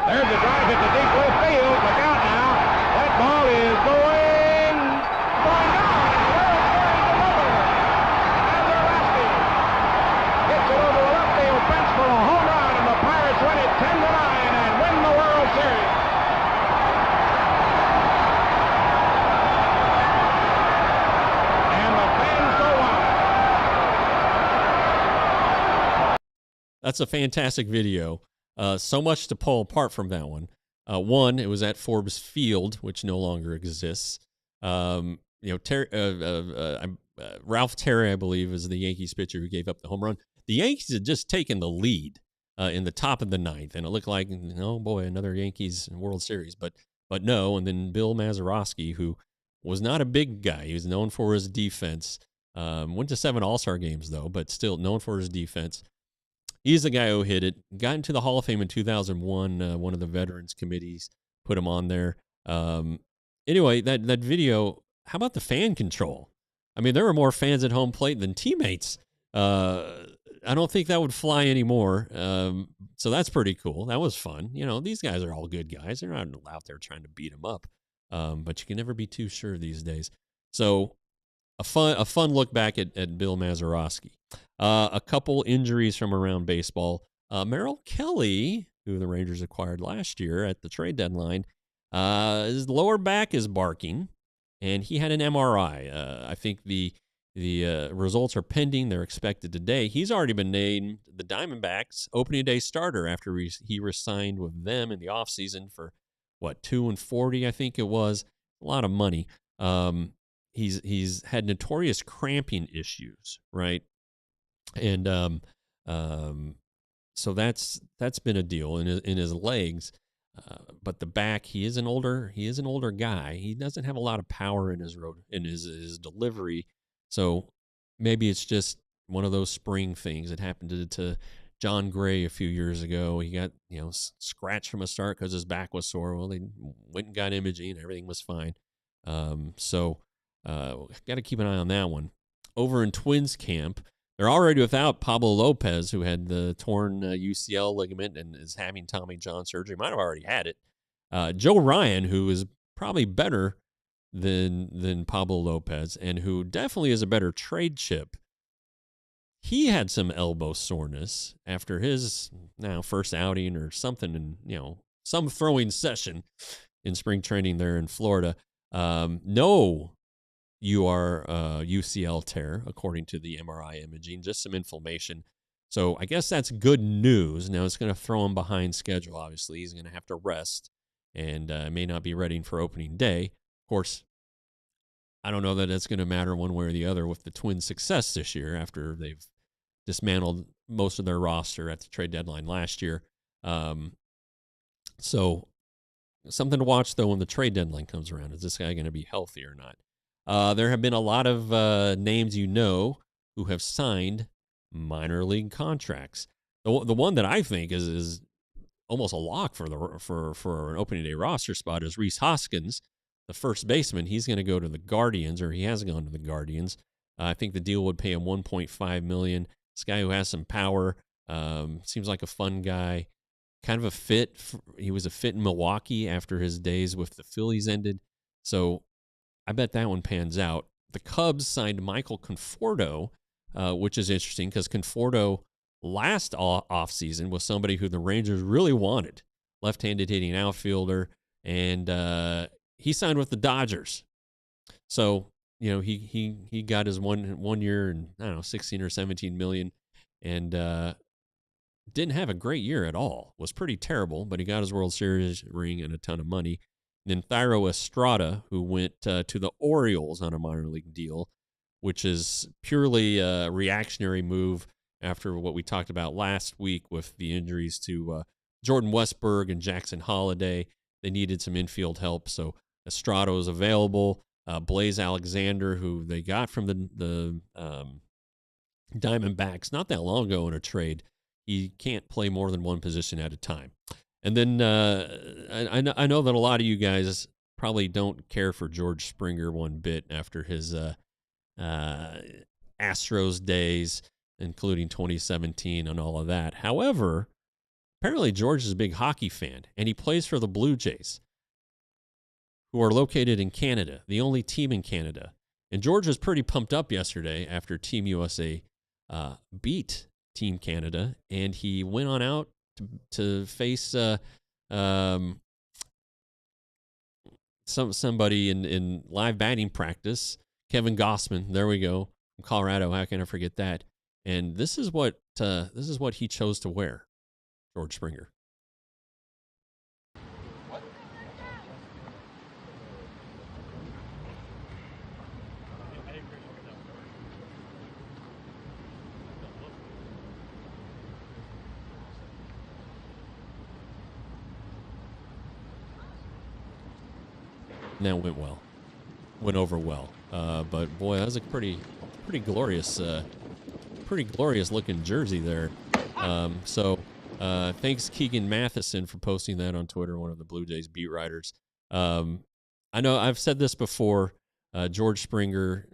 There's a drive hit to deep left field. Look out now. That ball is going down. World Series is over. Mazeroski hits it over the left field fence for a home run, and the Pirates win it 10-9 and win the World Series. And the fans go wild. That's a fantastic video. So much to pull apart from that one. One, it was at Forbes Field, which no longer exists. Ralph Terry, I believe, is the Yankees pitcher who gave up the home run. The Yankees had just taken the lead in the top of the 9th, and it looked like, oh boy, another Yankees World Series. But no, and then Bill Mazeroski, who was not a big guy. He was known for his defense. Went to 7 All-Star games, though, but still known for his defense. He's the guy who hit it. Got into the Hall of Fame in 2001. One of the Veterans Committees put him on there. Anyway, that video, how about the fan control? I mean, there were more fans at home plate than teammates. I don't think that would fly anymore. So that's pretty cool. That was fun. You know, these guys are all good guys. They're not out there trying to beat them up. But you can never be too sure these days. So a fun look back at Bill Mazeroski. A couple injuries from around baseball. Merrill Kelly, who the Rangers acquired last year at the trade deadline, his lower back is barking, and he had an MRI. I think the The results are pending. They're expected today. He's already been named the Diamondbacks opening day starter after he resigned with them in the offseason for, what, $240, I think it was. A lot of money. He's had notorious cramping issues, right? And so that's been a deal in his legs. But the back, he is an older guy. He doesn't have a lot of power in his delivery. So maybe it's just one of those spring things that happened to John Gray a few years ago. He got scratched from a start because his back was sore. Well, they went and got imaging. Everything was fine. So got to keep an eye on that one. Over in Twins camp, they're already without Pablo Lopez, who had the torn UCL ligament and is having Tommy John surgery. Might have already had it. Joe Ryan, who is probably better than Pablo Lopez and who definitely is a better trade chip, he had some elbow soreness after his first outing or something in some throwing session in spring training there in Florida. No UCL tear, according to the MRI imaging, just some inflammation. So I guess that's good news. Now it's going to throw him behind schedule, obviously. He's going to have to rest and may not be ready for opening day. Of course, I don't know that it's going to matter one way or the other with the Twins' success this year after they've dismantled most of their roster at the trade deadline last year. So something to watch, though, when the trade deadline comes around. Is this guy going to be healthy or not? There have been a lot of names who have signed minor league contracts. The one that I think is almost a lock for an opening day roster spot is Rhys Hoskins, the first baseman. He's going to go to the Guardians, or he has gone to the Guardians. I think the deal would pay him $1.5 million. This guy who has some power, seems like a fun guy. Kind of a fit. He was a fit in Milwaukee after his days with the Phillies ended. So I bet that one pans out. The Cubs signed Michael Conforto, which is interesting because Conforto last offseason was somebody who the Rangers really wanted. Left-handed hitting outfielder. And he signed with the Dodgers. So, he got his one year and, I don't know, 16 or 17 million. And didn't have a great year at all. Was pretty terrible, but he got his World Series ring and a ton of money. And then Thairo Estrada, who went to the Orioles on a minor league deal, which is purely a reactionary move after what we talked about last week with the injuries to Jordan Westburg and Jackson Holliday. They needed some infield help, so Estrada was available. Blaze Alexander, who they got from the Diamondbacks not that long ago in a trade, he can't play more than one position at a time. And then I know that a lot of you guys probably don't care for George Springer one bit after his Astros days, including 2017 and all of that. However, apparently George is a big hockey fan, and he plays for the Blue Jays, who are located in Canada, the only team in Canada. And George was pretty pumped up yesterday after Team USA beat Team Canada, and he went on out to face somebody in live batting practice, Kevin Gossman. There we go, from Colorado. How can I forget that? And this is what he chose to wear, George Springer. That went over well. But boy, that was a pretty glorious looking jersey there. So thanks Keegan Matheson for posting that on Twitter, one of the Blue Jays beat writers. I know I've said this before. George Springer,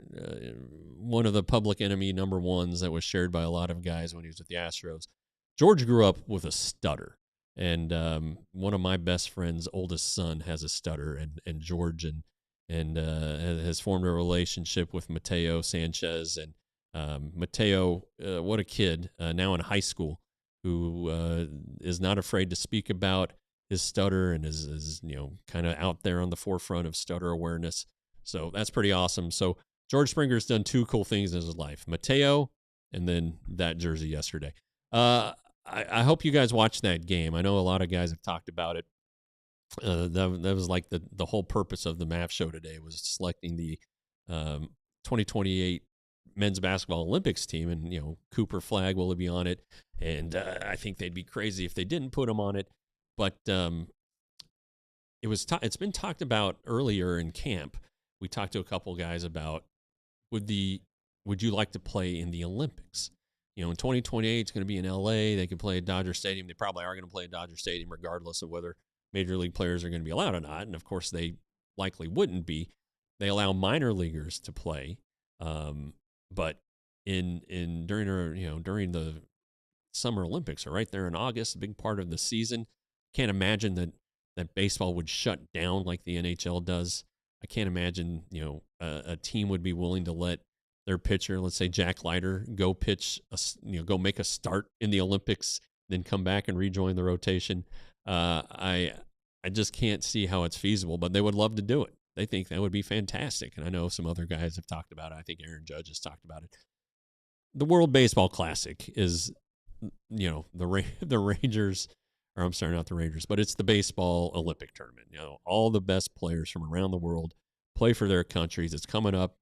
one of the public enemy number ones that was shared by a lot of guys when he was with the Astros. George grew up with a stutter. And one of my best friend's oldest son has a stutter, and George and has formed a relationship with Mateo Sanchez. And Mateo, what a kid, now in high school, who is not afraid to speak about his stutter and is kind of out there on the forefront of stutter awareness. So that's pretty awesome. So George Springer's done two cool things in his life: Mateo, and then that jersey yesterday. I hope you guys watched that game. I know a lot of guys have talked about it. That was like the whole purpose of the MAV show today was selecting the 2028 men's basketball Olympics team, and Cooper Flag will be on it, and I think they'd be crazy if they didn't put him on it. But it's been talked about earlier in camp. We talked to a couple guys about would you like to play in the Olympics? In 2028, it's going to be in LA. They can play at Dodger Stadium. They probably are going to play at Dodger Stadium regardless of whether major league players are going to be allowed or not. And of course, they likely wouldn't be. They allow minor leaguers to play. But during the Summer Olympics are right there in August, a big part of the season. Can't imagine that baseball would shut down like the NHL does. I can't imagine, a team would be willing to let their pitcher, let's say Jack Leiter, go pitch, go make a start in the Olympics, then come back and rejoin the rotation. I just can't see how it's feasible, but they would love to do it. They think that would be fantastic. And I know some other guys have talked about it. I think Aaron Judge has talked about it. The World Baseball Classic is, the Rangers, or I'm sorry, not the Rangers, but it's the baseball Olympic tournament. All the best players from around the world play for their countries. It's coming up.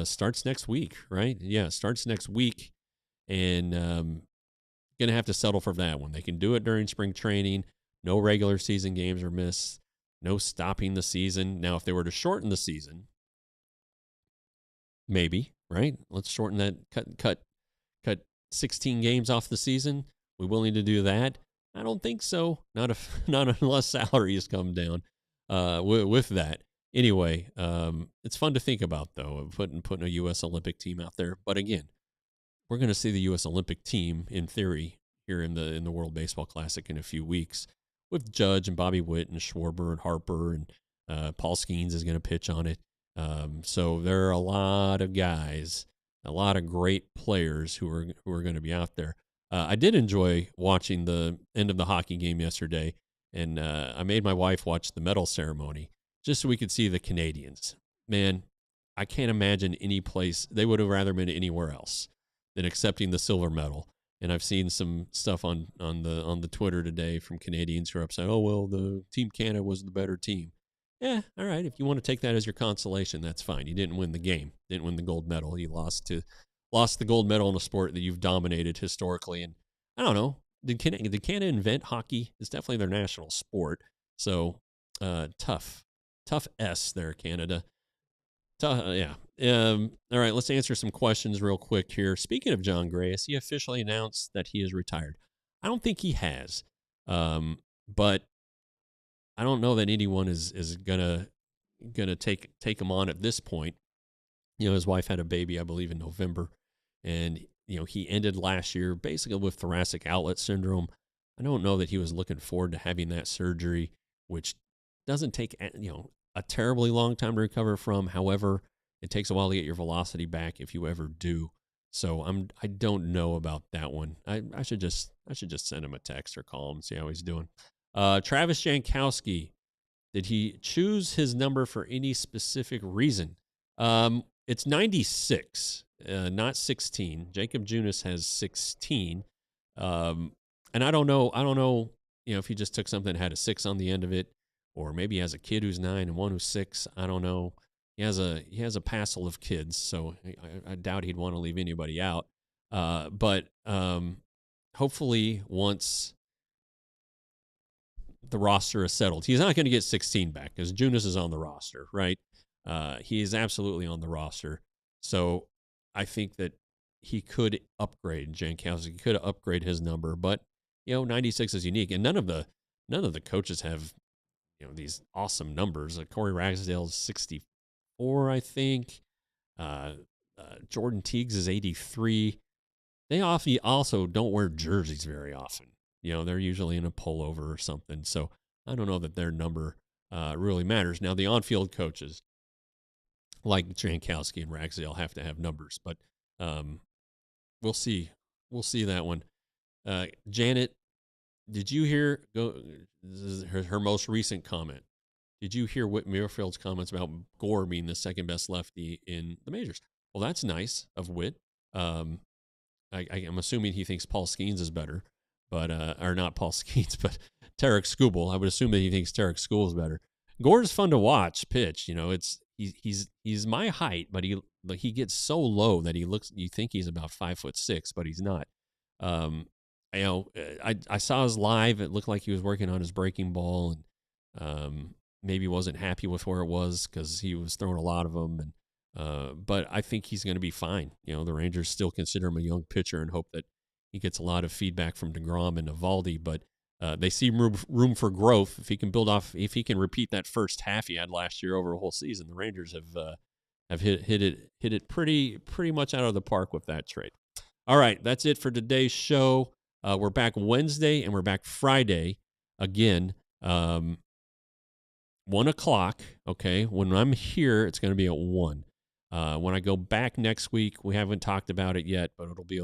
Starts next week, right? Yeah, starts next week. And going to have to settle for that one. They can do it during spring training. No regular season games are missed. No stopping the season. Now, if they were to shorten the season, maybe, right? Let's shorten that, cut 16 games off the season. We willing to do that? I don't think so. Not unless salaries come down with that. Anyway, it's fun to think about, though, putting a U.S. Olympic team out there. But again, we're going to see the U.S. Olympic team, in theory, here in the World Baseball Classic in a few weeks, with Judge and Bobby Witt and Schwarber and Harper, and Paul Skeens is going to pitch on it. So there are a lot of guys, a lot of great players who are going to be out there. I did enjoy watching the end of the hockey game yesterday, and I made my wife watch the medal ceremony just so we could see the Canadians. Man, I can't imagine any place they would have rather been anywhere else than accepting the silver medal. And I've seen some stuff on the Twitter today from Canadians who are upset. Oh, well, the Team Canada was the better team. Yeah, all right. If you want to take that as your consolation, that's fine. You didn't win the game. Didn't win the gold medal. You lost the gold medal in a sport that you've dominated historically. And I don't know. Did Canada invent hockey? It's definitely their national sport. So tough S there, Canada. Yeah. All right, let's answer some questions real quick here. Speaking of John Gray, has he officially announced that he is retired? I don't think he has, but I don't know that anyone is gonna take him on at this point. His wife had a baby, I believe, in November, and he ended last year basically with thoracic outlet syndrome. I don't know that he was looking forward to having that surgery, which doesn't take a terribly long time to recover from. However, it takes a while to get your velocity back if you ever do. So I don't know about that one. I should just send him a text or call him, see how he's doing. Travis Jankowski, did he choose his number for any specific reason? It's 96, not 16. Jacob Junis has 16. And I don't know, if he just took something that had a 6 on the end of it, or maybe he has a kid who's 9 and one who's 6. I don't know. He has a passel of kids, so I doubt he'd want to leave anybody out. But hopefully once the roster is settled, he's not going to get 16 back because Junis is on the roster, right? He is absolutely on the roster. So I think that he could upgrade Jankowski. He could upgrade his number, but 96 is unique, and none of the coaches have these awesome numbers. Corey Ragsdale's 64, I think. Jordan Teagues is 83. They also don't wear jerseys very often. They're usually in a pullover or something. So I don't know that their number really matters. Now, the on-field coaches like Jankowski and Ragsdale have to have numbers, but we'll see. We'll see that one. Janet, did you hear this is her most recent comment? did you hear Whit Merrifield's comments about Gore being the second best lefty in the majors? Well, that's nice of Whit. I'm assuming he thinks Paul Skeens is better, but or not Paul Skeens, but Tarek Skubal. I would assume that he thinks Tarek Skubal is better. Gore is fun to watch pitch. He's my height, but he gets so low that you think he's about 5'6", but he's not. I saw his live. It looked like he was working on his breaking ball, and maybe wasn't happy with where it was because he was throwing a lot of them. But I think he's going to be fine. The Rangers still consider him a young pitcher and hope that he gets a lot of feedback from DeGrom and Eovaldi. But they see room for growth if he can build off. If he can repeat that first half he had last year over a whole season, the Rangers have hit it pretty much out of the park with that trade. All right, that's it for today's show. We're back Wednesday and we're back Friday again. 1 o'clock. Okay, when I'm here, it's going to be at 1. When I go back next week, we haven't talked about it yet, but it'll be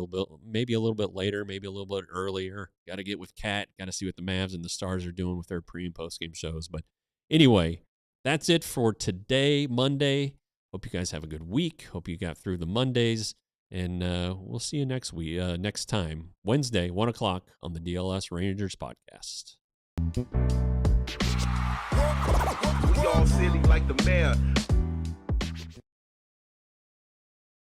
maybe a little bit later, maybe a little bit earlier. Got to get with Kat. Got to see what the Mavs and the Stars are doing with their pre and post game shows. But anyway, that's it for today, Monday. Hope you guys have a good week. Hope you got through the Mondays, and we'll see you next week. Next time, Wednesday, 1 o'clock on the DLS Rangers podcast. We all silly like the mayor.